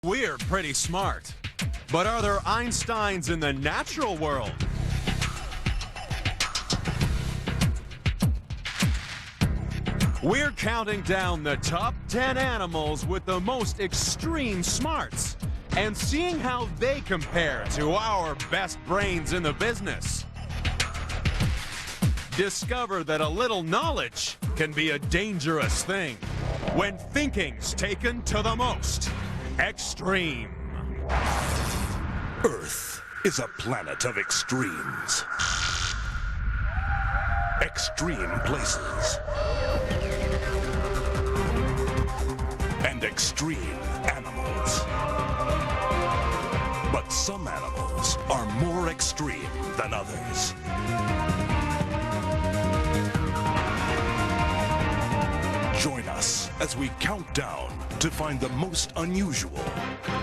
We're pretty smart. But are there Einsteins in the natural world? We're counting down the top 10 animals with the most extreme smarts and seeing how they compare to our best brains in the business. Discover that a little knowledge can be a dangerous thing when thinking's taken to the most extreme. Earth is a planet of extremes. Extreme places. And extreme animals. But some animals are more extreme than others. Join us as we count down to find the most unusual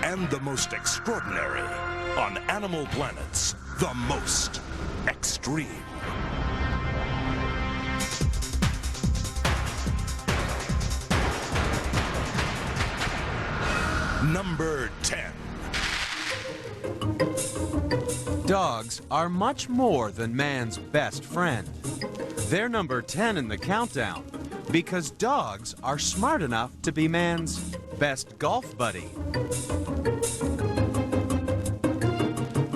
and the most extraordinary on Animal Planet's The Most Extreme. Number 10. Dogs are much more than man's best friend. They're number 10 in the countdown because dogs are smart enough to be man's best golf buddy.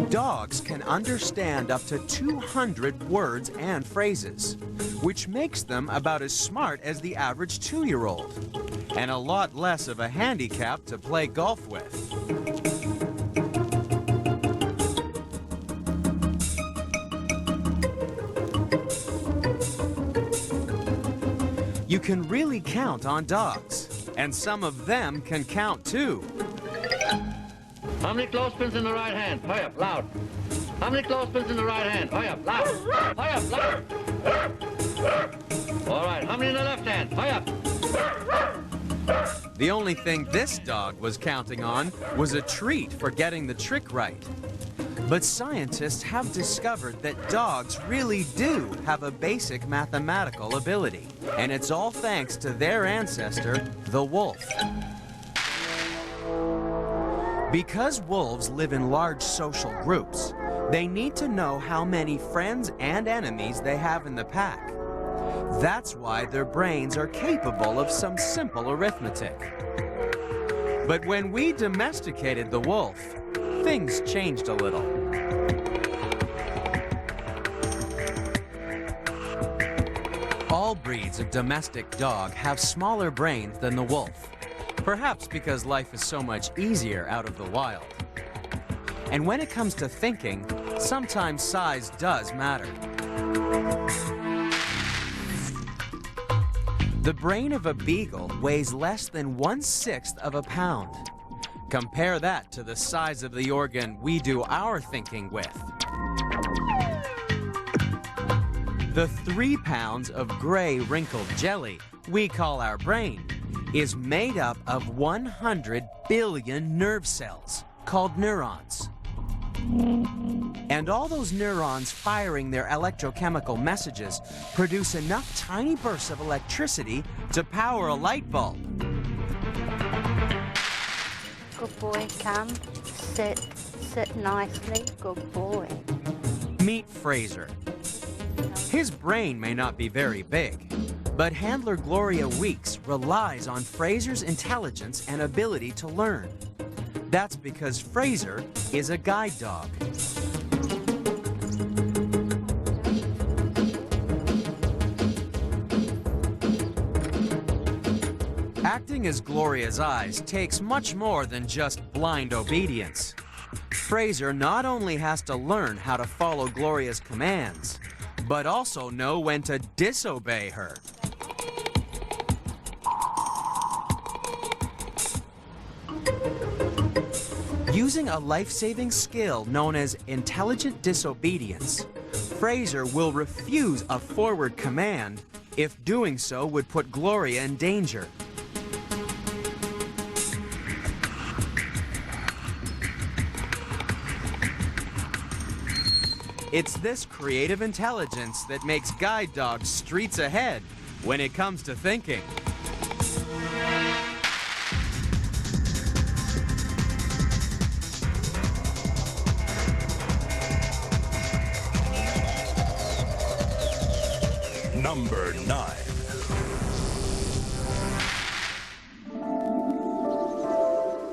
Dogs can understand up to 200 words and phrases, which makes them about as smart as the average 2-year-old, and a lot less of a handicap to play golf with. You can really count on dogs, and some of them can count too. How many clothespins in the right hand? Hurry up, loud. How many clothespins in the right hand? Hurry up, loud. Hurry up, loud. All right, how many in the left hand? Hurry up. The only thing this dog was counting on was a treat for getting the trick right. But scientists have discovered that dogs really do have a basic mathematical ability, and it's all thanks to their ancestor, the wolf. Because wolves live in large social groups, they need to know how many friends and enemies they have in the pack. That's why their brains are capable of some simple arithmetic. But when we domesticated the wolf, things changed a little. All breeds of domestic dog have smaller brains than the wolf, perhaps because life is so much easier out of the wild. And when it comes to thinking, sometimes size does matter. The brain of a beagle weighs less than 1/6 of a pound. Compare that to the size of the organ we do our thinking with. The 3 pounds of gray wrinkled jelly we call our brain is made up of 100 billion nerve cells called neurons. And all those neurons firing their electrochemical messages produce enough tiny bursts of electricity to power a light bulb. Good boy, Cam. Sit nicely. Good boy. Meet Fraser. His brain may not be very big, but handler Gloria Weeks relies on Fraser's intelligence and ability to learn. That's because Fraser is a guide dog. Acting as Gloria's eyes takes much more than just blind obedience. Fraser not only has to learn how to follow Gloria's commands, but also know when to disobey her. Using a life-saving skill known as intelligent disobedience, Fraser will refuse a forward command if doing so would put Gloria in danger. It's this creative intelligence that makes guide dogs streets ahead when it comes to thinking. Number 9.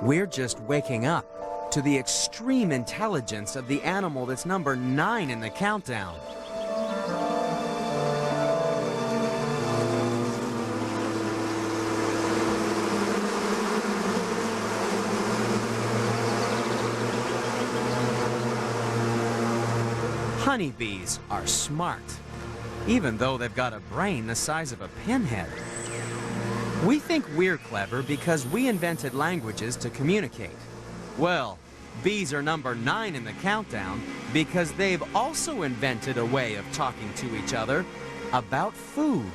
We're just waking up to the extreme intelligence of the animal that's number 9 in the countdown. Honeybees are smart, even though they've got a brain the size of a pinhead. We think we're clever because we invented languages to communicate. Well, bees are number 9 in the countdown because they've also invented a way of talking to each other about food.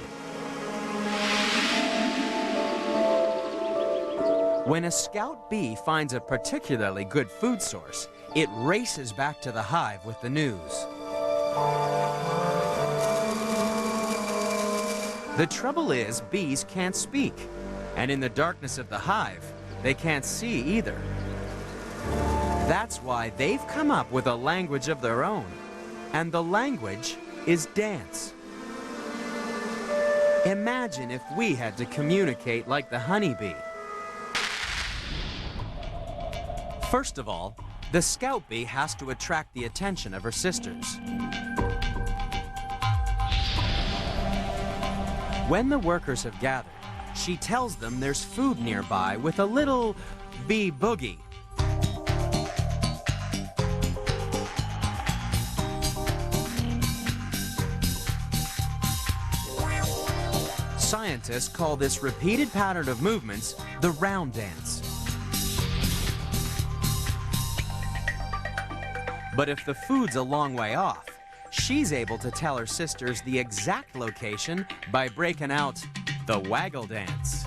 When a scout bee finds a particularly good food source, it races back to the hive with the news. The trouble is, bees can't speak, and in the darkness of the hive, they can't see either. That's why they've come up with a language of their own, and the language is dance. Imagine if we had to communicate like the honeybee. First of all, the scout bee has to attract the attention of her sisters. When the workers have gathered, she tells them there's food nearby with a little bee boogie. Scientists call this repeated pattern of movements the round dance. But if the food's a long way off, she's able to tell her sisters the exact location by breaking out the waggle dance.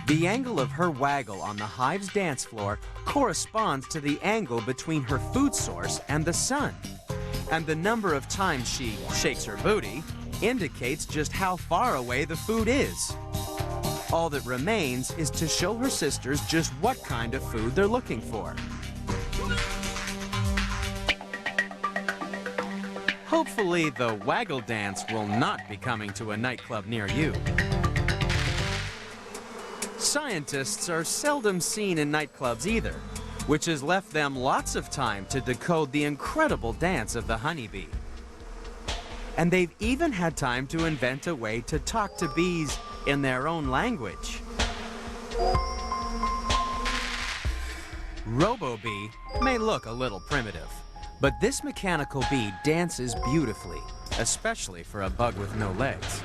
The angle of her waggle on the hive's dance floor corresponds to the angle between her food source and the sun. And the number of times she shakes her booty indicates just how far away the food is. All that remains is to show her sisters just what kind of food they're looking for. Hopefully, the waggle dance will not be coming to a nightclub near you. Scientists are seldom seen in nightclubs either, which has left them lots of time to decode the incredible dance of the honeybee. And they've even had time to invent a way to talk to bees in their own language. RoboBee may look a little primitive, but this mechanical bee dances beautifully, especially for a bug with no legs.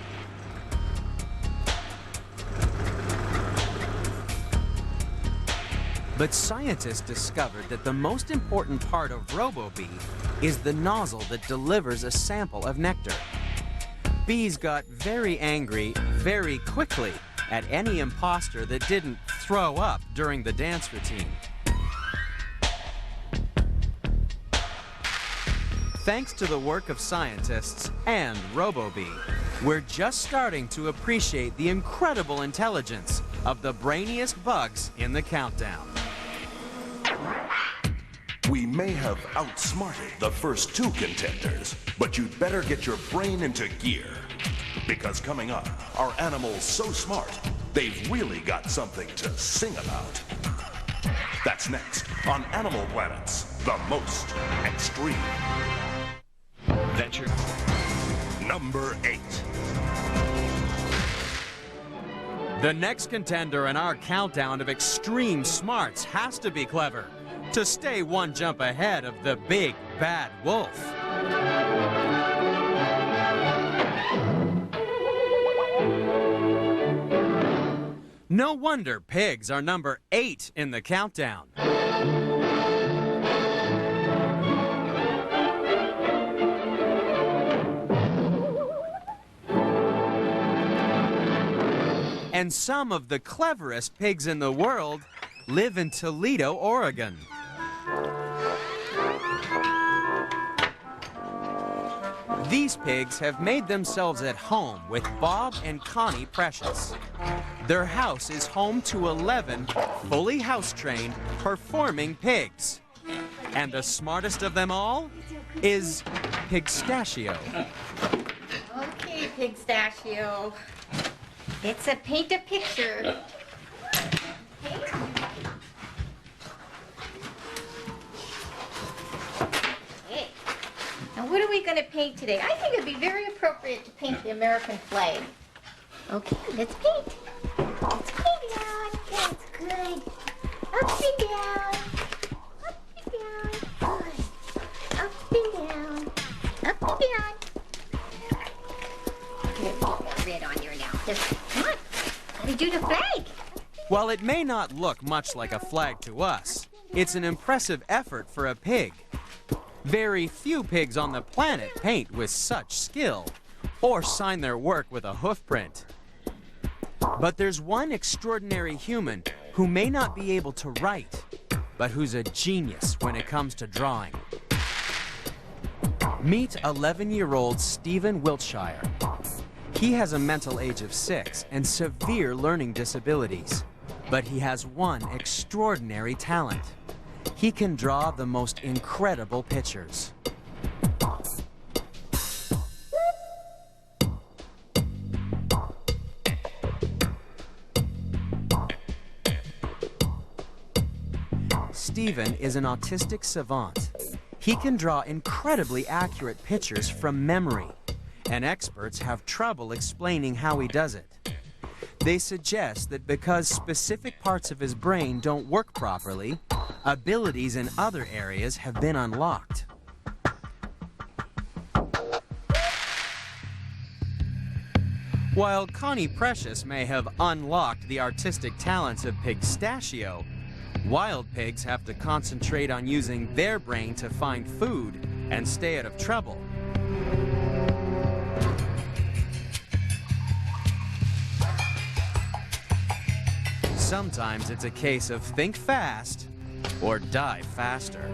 But scientists discovered that the most important part of RoboBee is the nozzle that delivers a sample of nectar. Bees got very angry very quickly at any imposter that didn't throw up during the dance routine. Thanks to the work of scientists and RoboBee, we're just starting to appreciate the incredible intelligence of the brainiest bugs in the countdown. We may have outsmarted the first 2 contenders, but you'd better get your brain into gear. Because coming up, are animals so smart, they've really got something to sing about. That's next on Animal Planet's The Most Extreme. Venture. Number 8. The next contender in our countdown of extreme smarts has to be clever to stay one jump ahead of the big bad wolf. No wonder pigs are number 8 in the countdown. And some of the cleverest pigs in the world live in Toledo, Oregon. These pigs have made themselves at home with Bob and Connie Precious. Their house is home to 11 fully house-trained, performing pigs. And the smartest of them all is Pigstachio. Okay, Pigstachio. It's a paint a picture. Okay. Now what are we going to paint today? I think it'd be very appropriate to paint the American flag. Okay, let's paint. Let's paint out. That's good. Up and down. Up and down. Good. Up and down. Up and down. Red on here now. Just, come on. Gotta do the flag. While it may not look much like a flag to us, it's an impressive effort for a pig. Very few pigs on the planet paint with such skill or sign their work with a hoof print. But there's one extraordinary human who may not be able to write, but who's a genius when it comes to drawing. Meet 11-year-old Stephen Wiltshire. He has a mental age of 6 and severe learning disabilities, but he has one extraordinary talent. He can draw the most incredible pictures. Stephen is an autistic savant. He can draw incredibly accurate pictures from memory, and experts have trouble explaining how he does it. They suggest that because specific parts of his brain don't work properly, abilities in other areas have been unlocked. While Connie Precious may have unlocked the artistic talents of Pigstachio, wild pigs have to concentrate on using their brain to find food and stay out of trouble. Sometimes it's a case of think fast or die faster.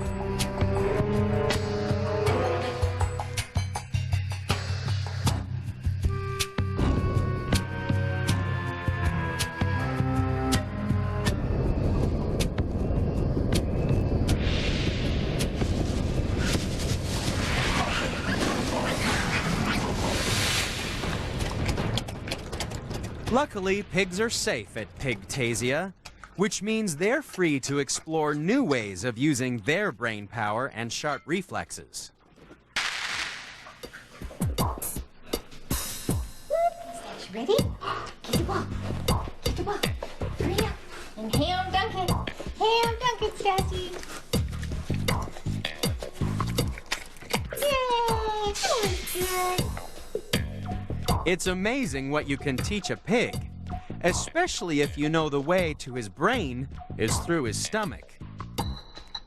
Luckily, pigs are safe at Pigtasia, which means they're free to explore new ways of using their brain power and sharp reflexes. Ready? Get the ball. Get the ball. Hurry up. And ham dunk it. Ham dunk it, Stassi. Yay! That was good. It's amazing what you can teach a pig, especially if you know the way to his brain is through his stomach.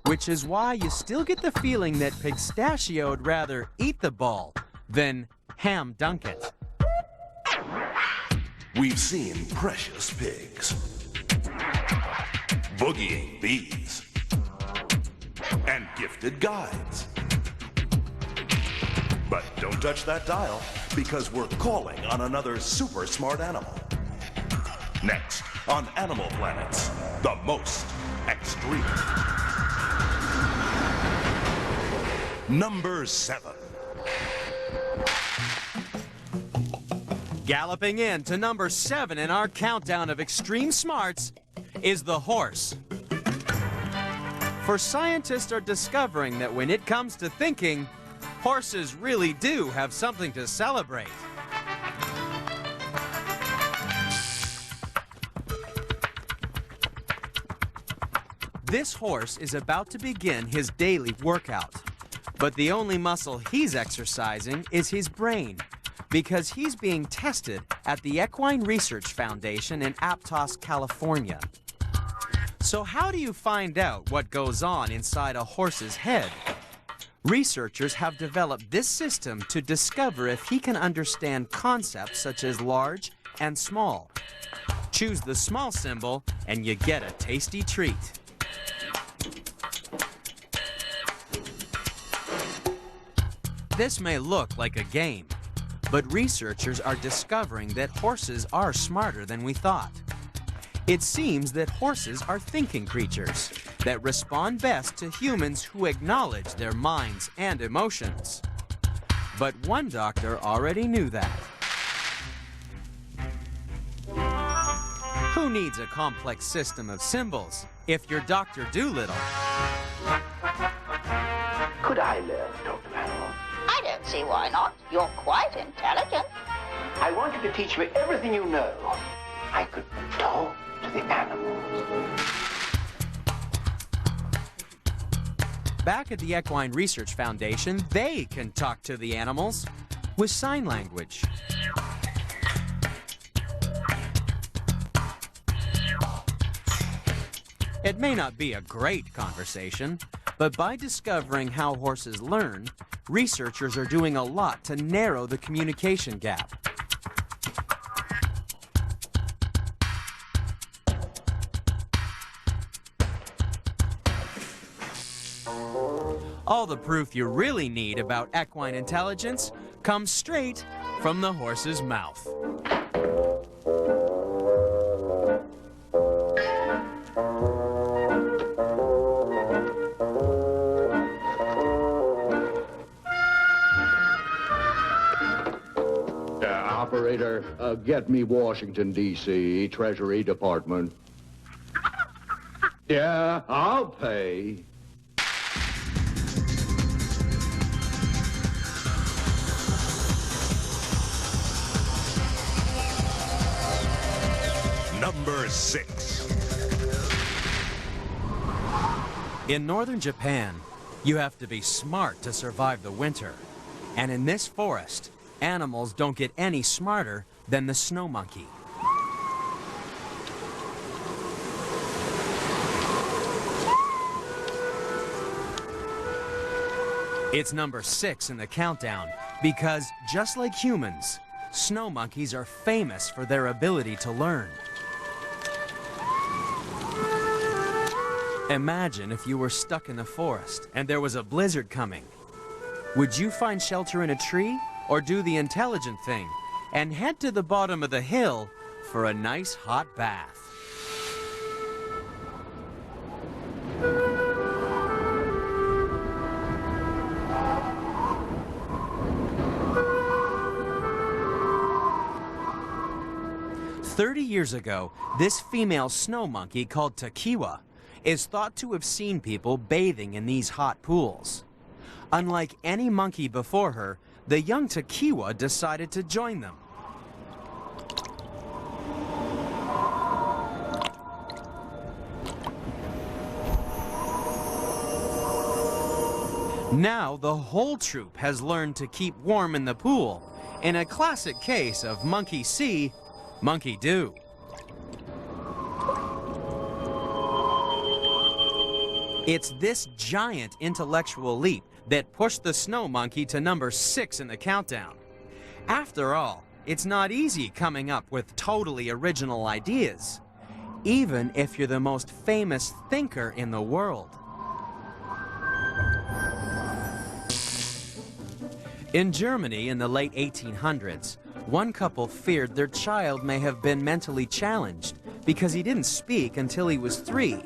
Which is why you still get the feeling that Pigstachio'd rather eat the ball than ham dunk it. We've seen precious pigs, boogieing bees, and gifted guides. But don't touch that dial, because we're calling on another super smart animal. Next on Animal Planet's The Most Extreme. Number 7. Galloping in to number 7 in our countdown of extreme smarts is the horse. For scientists are discovering that when it comes to thinking, horses really do have something to celebrate. This horse is about to begin his daily workout, but the only muscle he's exercising is his brain, because he's being tested at the Equine Research Foundation in Aptos, California. So how do you find out what goes on inside a horse's head? Researchers have developed this system to discover if he can understand concepts such as large and small. Choose the small symbol and you get a tasty treat. This may look like a game, but researchers are discovering that horses are smarter than we thought. It seems that horses are thinking creatures that respond best to humans who acknowledge their minds and emotions. But one doctor already knew that. Who needs a complex system of symbols if you're Dr. Dolittle? Could I learn to talk to animals? I don't see why not. You're quite intelligent. I want you to teach me everything you know. I could talk to the animals. Back at the Equine Research Foundation, they can talk to the animals with sign language. It may not be a great conversation, but by discovering how horses learn, researchers are doing a lot to narrow the communication gap. All the proof you really need about equine intelligence comes straight from the horse's mouth. Operator, get me Washington, D.C., Treasury Department. Yeah, I'll pay. Number 6. In northern Japan, you have to be smart to survive the winter. And in this forest, animals don't get any smarter than the snow monkey. It's number 6 in the countdown because, just like humans, snow monkeys are famous for their ability to learn. Imagine if you were stuck in the forest and there was a blizzard coming. Would you find shelter in a tree or do the intelligent thing and head to the bottom of the hill for a nice hot bath? "30 years ago, this female snow monkey called Takiwa is thought to have seen people bathing in these hot pools. Unlike any monkey before her, the young Takiwa decided to join them. Now the whole troop has learned to keep warm in the pool, in a classic case of monkey see, monkey do. It's this giant intellectual leap that pushed the snow monkey to number 6 in the countdown. After all, it's not easy coming up with totally original ideas, even if you're the most famous thinker in the world. In Germany in the late 1800s, one couple feared their child may have been mentally challenged because he didn't speak until he was 3.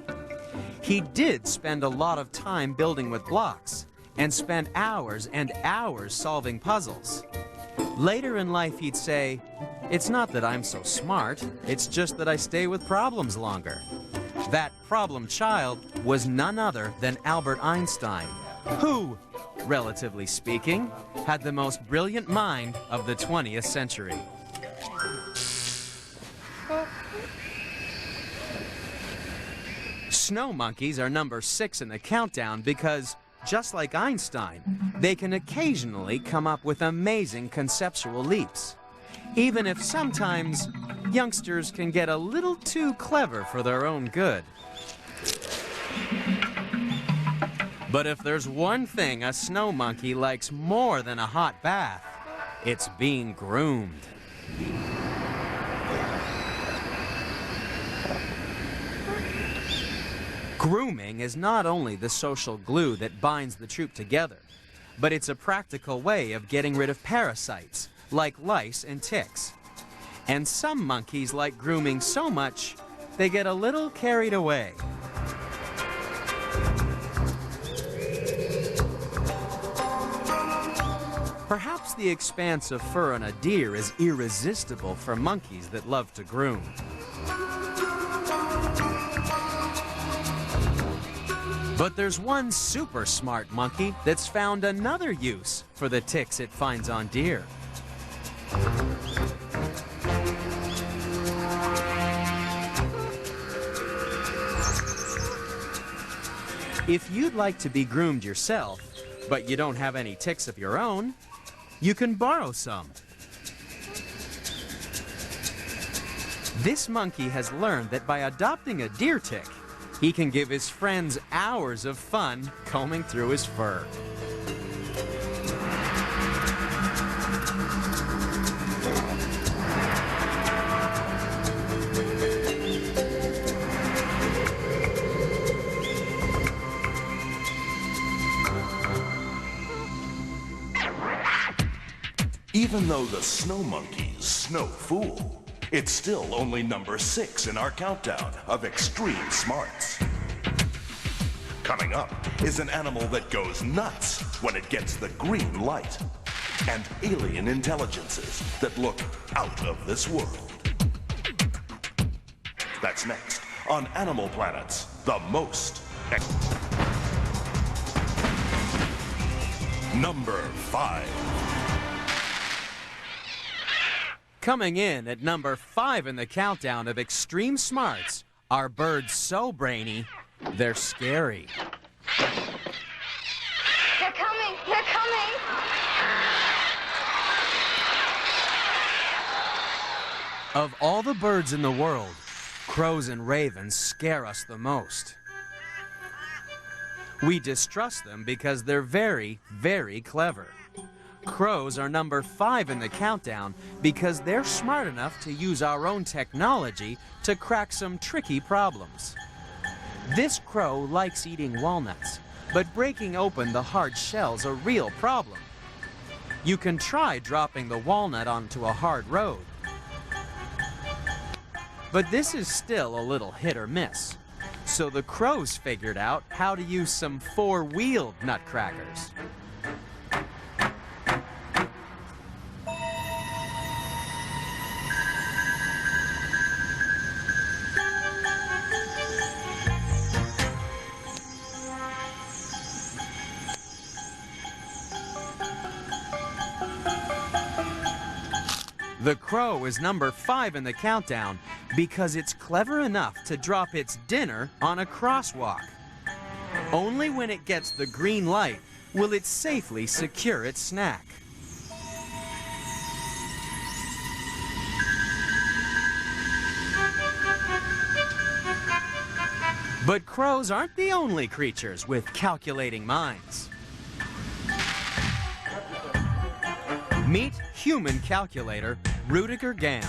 He did spend a lot of time building with blocks and spent hours and hours solving puzzles. Later in life, he'd say, "It's not that I'm so smart, it's just that I stay with problems longer." That problem child was none other than Albert Einstein, who, relatively speaking, had the most brilliant mind of the 20th century. Snow monkeys are number 6 in the countdown because, just like Einstein, they can occasionally come up with amazing conceptual leaps, even if sometimes youngsters can get a little too clever for their own good. But if there's one thing a snow monkey likes more than a hot bath, it's being groomed. Grooming is not only the social glue that binds the troop together, but it's a practical way of getting rid of parasites, like lice and ticks. And some monkeys like grooming so much, they get a little carried away. Perhaps the expanse of fur on a deer is irresistible for monkeys that love to groom. But there's one super smart monkey that's found another use for the ticks it finds on deer. If you'd like to be groomed yourself, but you don't have any ticks of your own, you can borrow some. This monkey has learned that by adopting a deer tick, he can give his friends hours of fun combing through his fur. Even though the snow monkey's no fool, it's still only number 6 in our countdown of extreme smarts. Coming up is an animal that goes nuts when it gets the green light, and alien intelligences that look out of this world. That's next on Animal Planet's The Most. Number 5. Coming in at number 5 in the countdown of extreme smarts are birds so brainy, they're scary. They're coming! They're coming! Of all the birds in the world, crows and ravens scare us the most. We distrust them because they're very, very clever. Crows are number 5 in the countdown because they're smart enough to use our own technology to crack some tricky problems. This crow likes eating walnuts, but breaking open the hard shell's a real problem. You can try dropping the walnut onto a hard road. But this is still a little hit or miss. So the crows figured out how to use some 4-wheeled nutcrackers. The crow is number 5 in the countdown because it's clever enough to drop its dinner on a crosswalk. Only when it gets the green light will it safely secure its snack. But crows aren't the only creatures with calculating minds. Meet human calculator Rudiger Gam.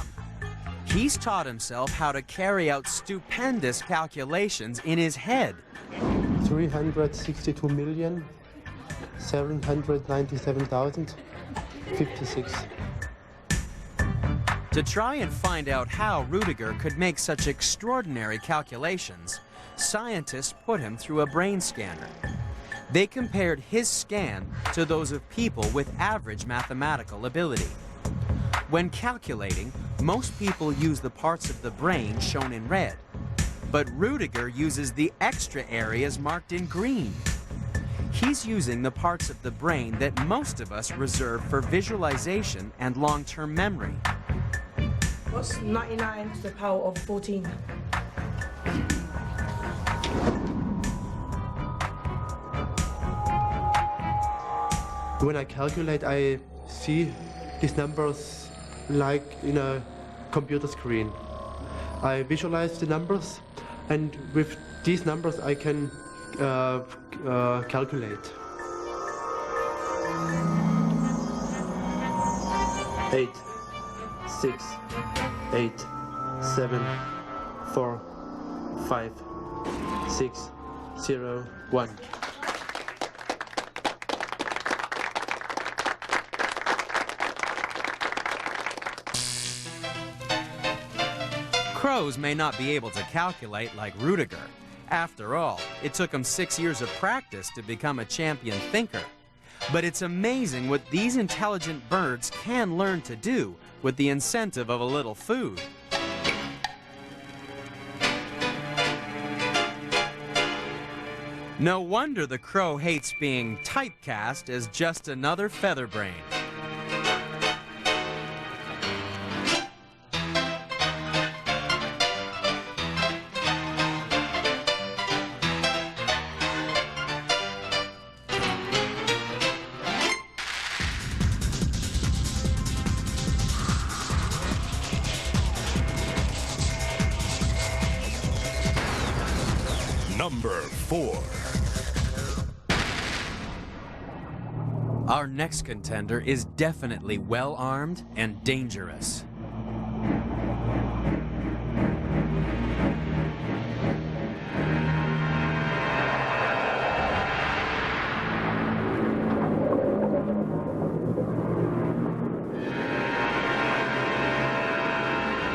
He's taught himself how to carry out stupendous calculations in his head. 362,797,056. To try and find out how Rudiger could make such extraordinary calculations, scientists put him through a brain scanner. They compared his scan to those of people with average mathematical ability. When calculating, most people use the parts of the brain shown in red, but Rudiger uses the extra areas marked in green. He's using the parts of the brain that most of us reserve for visualization and long-term memory. What's 99 to the power of 14? When I calculate, I see these numbers like in a computer screen. I visualize the numbers, and with these numbers I can calculate. 8, 6, 8, 7, 4, 5, 6, 0, 1. Crows may not be able to calculate like Rudiger. After all, it took him 6 years of practice to become a champion thinker. But it's amazing what these intelligent birds can learn to do with the incentive of a little food. No wonder the crow hates being typecast as just another featherbrain. Number 4. Our next contender is definitely well-armed and dangerous.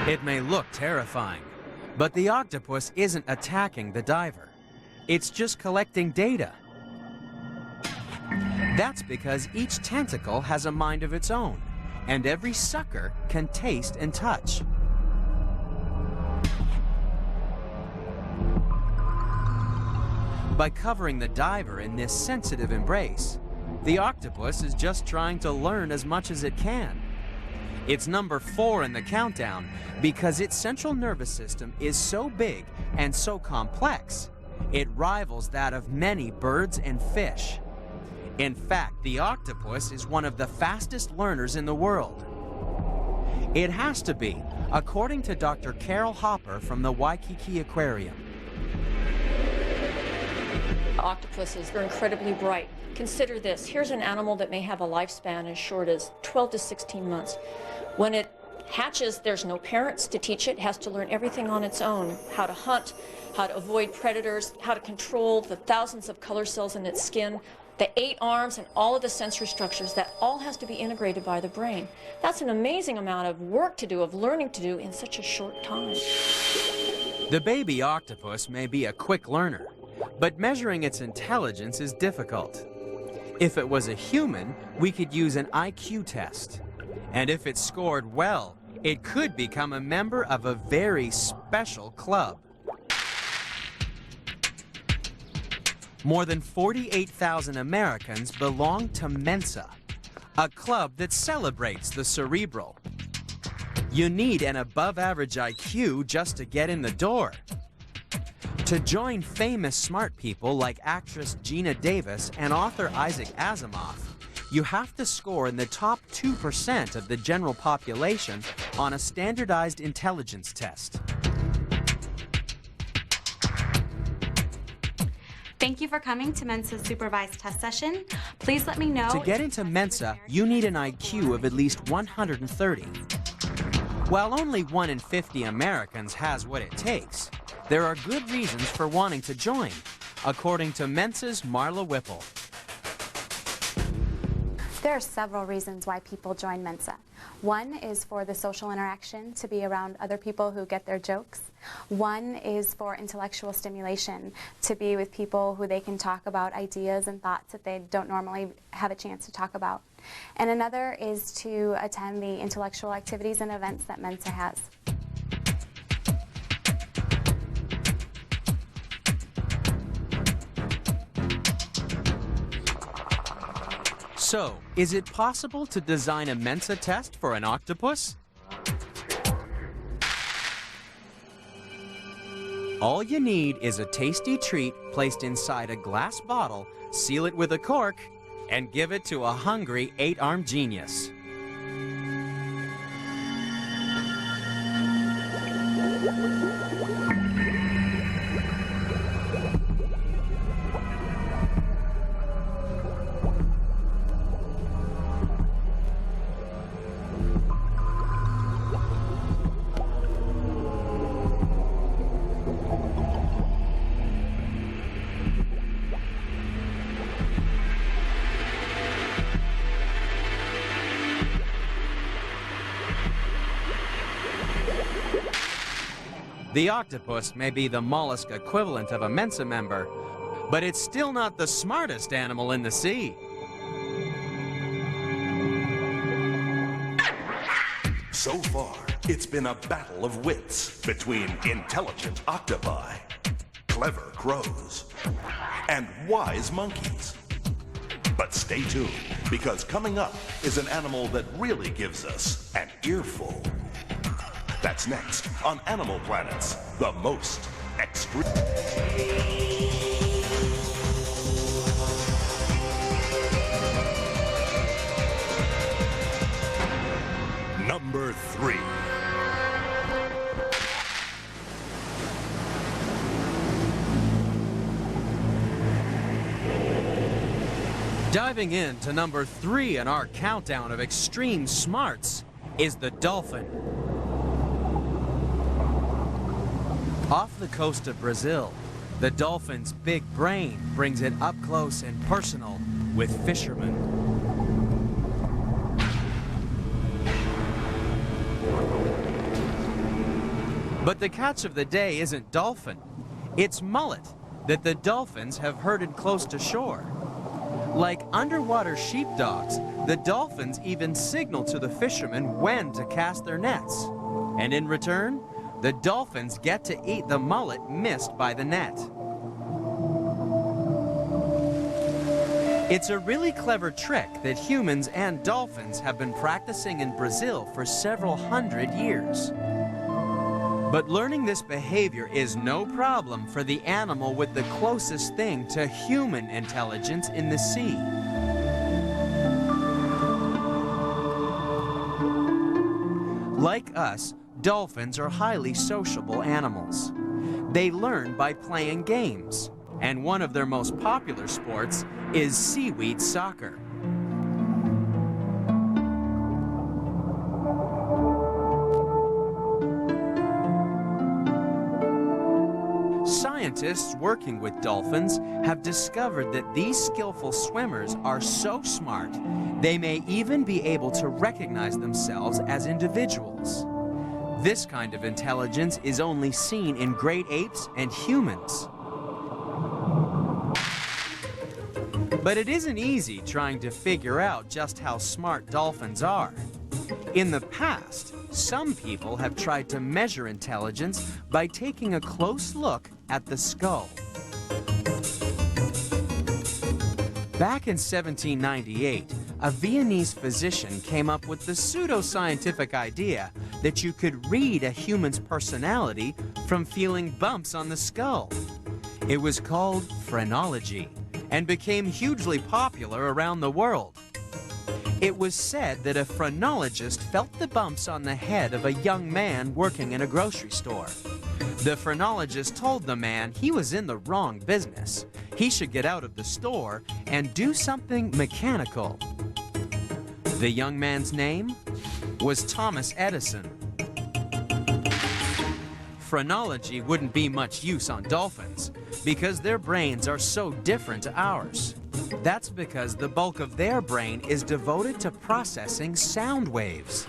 It may look terrifying, but the octopus isn't attacking the diver. It's just collecting data. That's because each tentacle has a mind of its own, and every sucker can taste and touch. By covering the diver in this sensitive embrace, the octopus is just trying to learn as much as it can. It's number 4 in the countdown because its central nervous system is so big and so complex, it rivals that of many birds and fish. In fact, the octopus is one of the fastest learners in the world. It has to be, according to Dr. Carol Hopper from the Waikiki Aquarium. Octopuses are incredibly bright. Consider this. Here's an animal that may have a lifespan as short as 12 to 16 months. When it hatches, there's no parents to teach it. It has to learn everything on its own. How to hunt, how to avoid predators, how to control the thousands of color cells in its skin, the 8 arms and all of the sensory structures. That all has to be integrated by the brain. That's an amazing amount of work to do, of learning to do in such a short time. The baby octopus may be a quick learner, but measuring its intelligence is difficult. If it was a human, we could use an IQ test. And if it scored well, it could become a member of a very special club. More than 48,000 Americans belong to Mensa, a club that celebrates the cerebral. You need an above-average IQ just to get in the door. To join famous smart people like actress Gina Davis and author Isaac Asimov, you have to score in the top 2% of the general population on a standardized intelligence test. Thank you for coming to Mensa's supervised test session. Please let me know. To get into Mensa, you need an IQ of at least 130. While only 1 in 50 Americans has what it takes, there are good reasons for wanting to join, according to Mensa's Marla Whipple. There are several reasons why people join Mensa. One is for the social interaction, to be around other people who get their jokes. One is for intellectual stimulation, to be with people who they can talk about ideas and thoughts that they don't normally have a chance to talk about. And another is to attend the intellectual activities and events that Mensa has. So, is it possible to design a Mensa test for an octopus? All you need is a tasty treat placed inside a glass bottle, seal it with a cork, and give it to a hungry 8-armed genius. The octopus may be the mollusk equivalent of a Mensa member, but it's still not the smartest animal in the sea. So far, it's been a battle of wits between intelligent octopi, clever crows, and wise monkeys. But stay tuned, because coming up is an animal that really gives us an earful. That's next on Animal Planet's The Most Extreme. Number 3. Diving into number 3 in our countdown of extreme smarts is the dolphin. Off the coast of Brazil, the dolphin's big brain brings it up close and personal with fishermen. But the catch of the day isn't dolphin. It's mullet that the dolphins have herded close to shore. Like underwater sheepdogs, the dolphins even signal to the fishermen when to cast their nets. And in return, the dolphins get to eat the mullet missed by the net. It's a really clever trick that humans and dolphins have been practicing in Brazil for several hundred years. But learning this behavior is no problem for the animal with the closest thing to human intelligence in the sea. Like us, dolphins are highly sociable animals. They learn by playing games, and one of their most popular sports is seaweed soccer. Scientists working with dolphins have discovered that these skillful swimmers are so smart, they may even be able to recognize themselves as individuals. This kind of intelligence is only seen in great apes and humans. But it isn't easy trying to figure out just how smart dolphins are. In the past, some people have tried to measure intelligence by taking a close look at the skull. Back in 1798, a Viennese physician came up with the pseudo-scientific idea that you could read a human's personality from feeling bumps on the skull. It was called phrenology and became hugely popular around the world. It was said that a phrenologist felt the bumps on the head of a young man working in a grocery store. The phrenologist told the man he was in the wrong business. He should get out of the store and do something mechanical. The young man's name was Thomas Edison. Phrenology wouldn't be much use on dolphins because their brains are so different to ours. That's because the bulk of their brain is devoted to processing sound waves.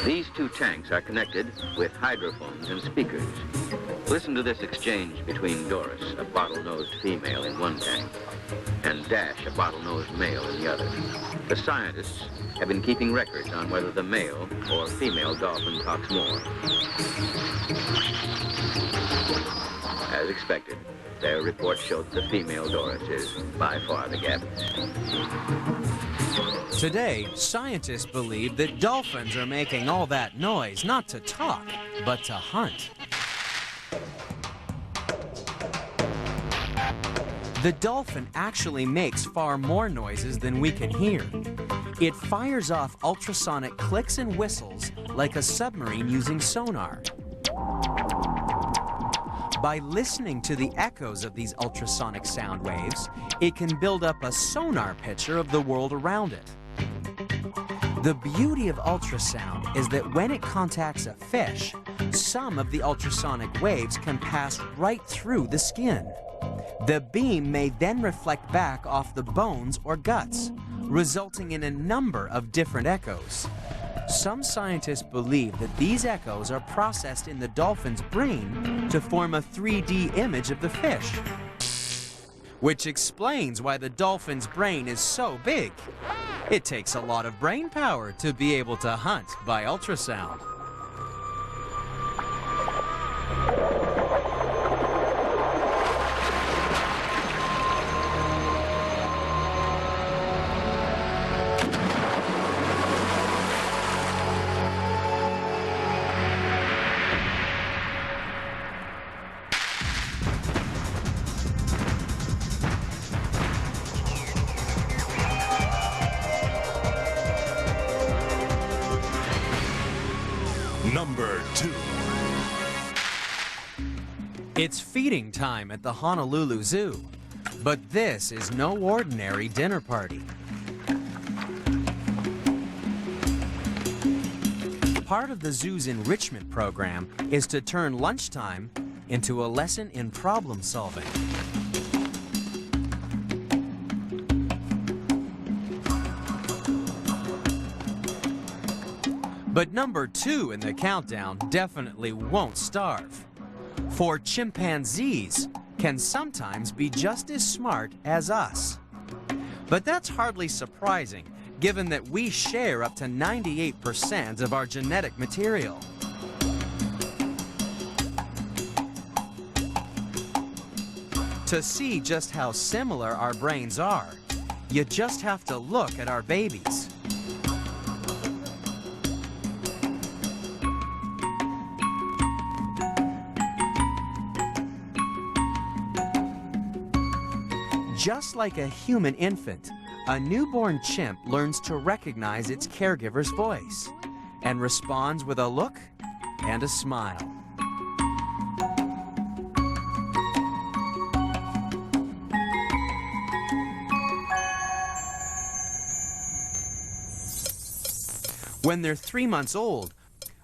These two tanks are connected with hydrophones and speakers. Listen to this exchange between Doris, a bottle-nosed female in one tank, and Dash, a bottle-nosed male in the other. The scientists have been keeping records on whether the male or female dolphin talks more. As expected, their report showed the female Doris is by far the gabbist. Today, scientists believe that dolphins are making all that noise not to talk, but to hunt. The dolphin actually makes far more noises than we can hear. It fires off ultrasonic clicks and whistles like a submarine using sonar. By listening to the echoes of these ultrasonic sound waves, it can build up a sonar picture of the world around it. The beauty of ultrasound is that when it contacts a fish, some of the ultrasonic waves can pass right through the skin. The beam may then reflect back off the bones or guts, resulting in a number of different echoes. Some scientists believe that these echoes are processed in the dolphin's brain to form a 3D image of the fish, which explains why the dolphin's brain is so big. It takes a lot of brain power to be able to hunt by ultrasound. It's feeding time at the Honolulu Zoo, but this is no ordinary dinner party. Part of the zoo's enrichment program is to turn lunchtime into a lesson in problem solving. But number 2 in the countdown definitely won't starve. For chimpanzees can sometimes be just as smart as us. But that's hardly surprising, given that we share up to 98% of our genetic material. To see just how similar our brains are, you just have to look at our babies. Just like a human infant, a newborn chimp learns to recognize its caregiver's voice and responds with a look and a smile. When they're 3 months old,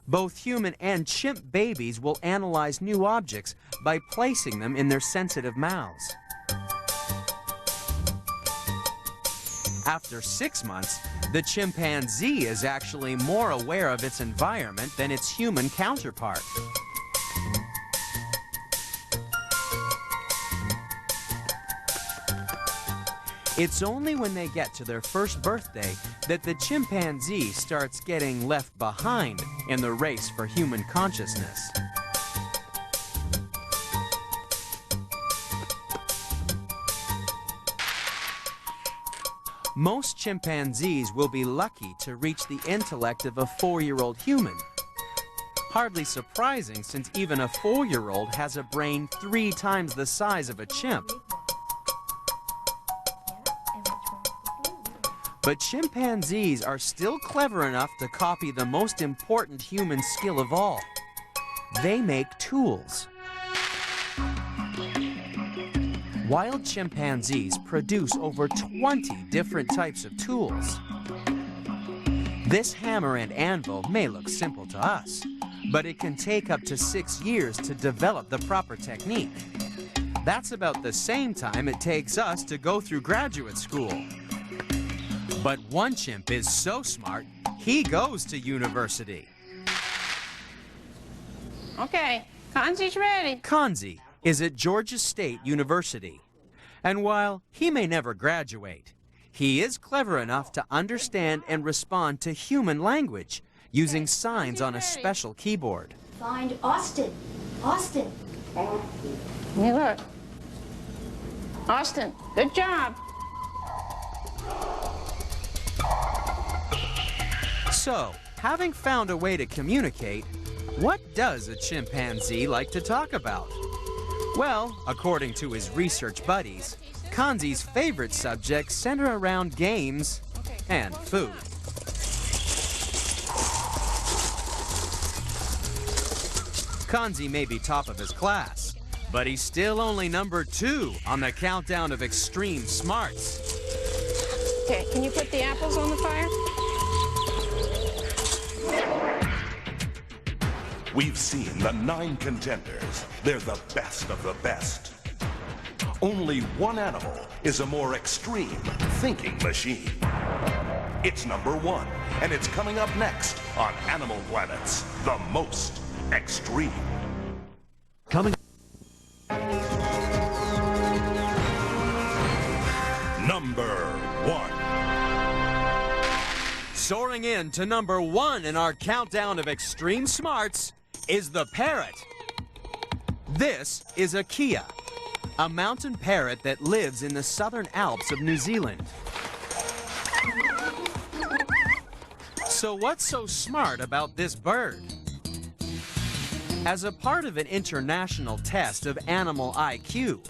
both human and chimp babies will analyze new objects by placing them in their sensitive mouths. After 6 months, the chimpanzee is actually more aware of its environment than its human counterpart. It's only when they get to their first birthday that the chimpanzee starts getting left behind in the race for human consciousness. Most chimpanzees will be lucky to reach the intellect of a 4-year-old human. Hardly surprising, since even a 4-year-old has a brain 3 times the size of a chimp. But chimpanzees are still clever enough to copy the most important human skill of all. They make tools. Wild chimpanzees produce over 20 different types of tools. This hammer and anvil may look simple to us, but it can take up to 6 years to develop the proper technique. That's about the same time it takes us to go through graduate school. But one chimp is so smart, he goes to university. Okay, Kanzi's ready. Kanzi is at Georgia State University. And while he may never graduate, he is clever enough to understand and respond to human language using signs on a special keyboard. Find Austin. Austin. Hey, look. Austin, good job. So, having found a way to communicate, what does a chimpanzee like to talk about? Well, according to his research buddies, Kanzi's favorite subjects center around games and food. Kanzi may be top of his class, but he's still only number 2 on the countdown of extreme smarts. Okay, can you put the apples on the fire? We've seen the 9 contenders. They're the best of the best. Only one animal is a more extreme thinking machine. It's number 1, and it's coming up next on Animal Planet's The Most Extreme. Coming. Number 1. Soaring in to number 1 in our countdown of extreme smarts is the parrot. This is a kea, a mountain parrot that lives in the southern Alps of New Zealand. So what's so smart about this bird? As a part of an international test of animal IQ,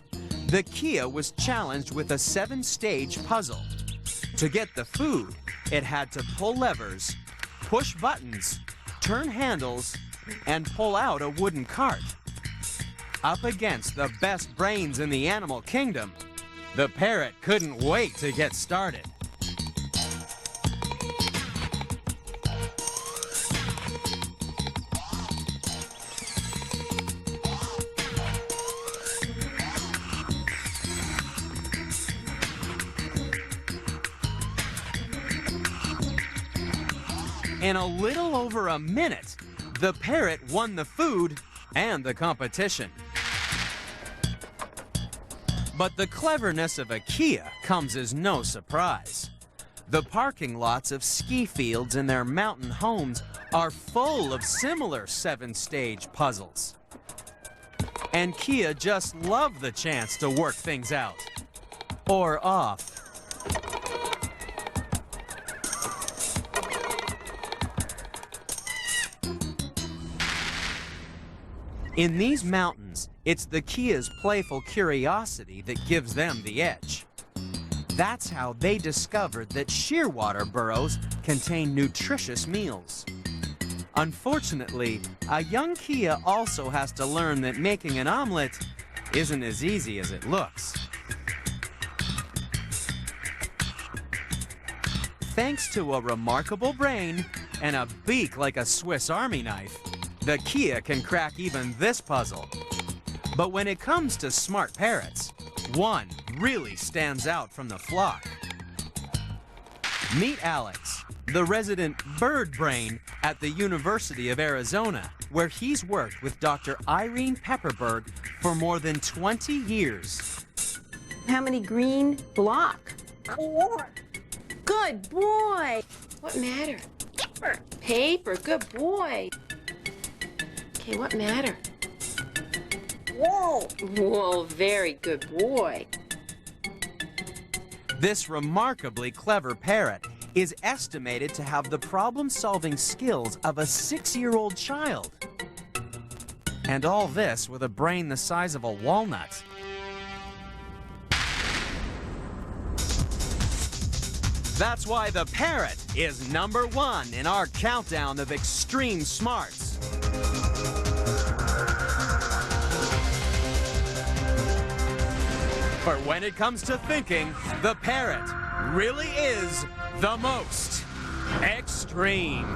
the kea was challenged with a 7-stage puzzle. To get the food, it had to pull levers, push buttons, turn handles, and pull out a wooden cart. up against the best brains in the animal kingdom, the parrot couldn't wait to get started. In a little over a minute, the parrot won the food and the competition. But the cleverness of IKEA comes as no surprise. The parking lots of ski fields in their mountain homes are full of similar 7-stage puzzles. And Kia just love the chance to work things out. Or off. In these mountains, it's the Kia's playful curiosity that gives them the edge. That's how they discovered that shearwater burrows contain nutritious meals. Unfortunately, a young Kia also has to learn that making an omelet isn't as easy as it looks. Thanks to a remarkable brain and a beak like a Swiss Army knife, the Kia can crack even this puzzle. But when it comes to smart parrots, one really stands out from the flock. Meet Alex, the resident bird brain at the University of Arizona, where he's worked with Dr. Irene Pepperberg for more than 20 years. How many green block? 4. Good boy. What matter? Paper. Good boy. Okay, what matter? Whoa. Whoa, very good boy. This remarkably clever parrot is estimated to have the problem-solving skills of a 6-year-old child. And all this with a brain the size of a walnut. That's why the parrot is #1 in our countdown of extreme smarts. For when it comes to thinking, the parrot really is the most extreme.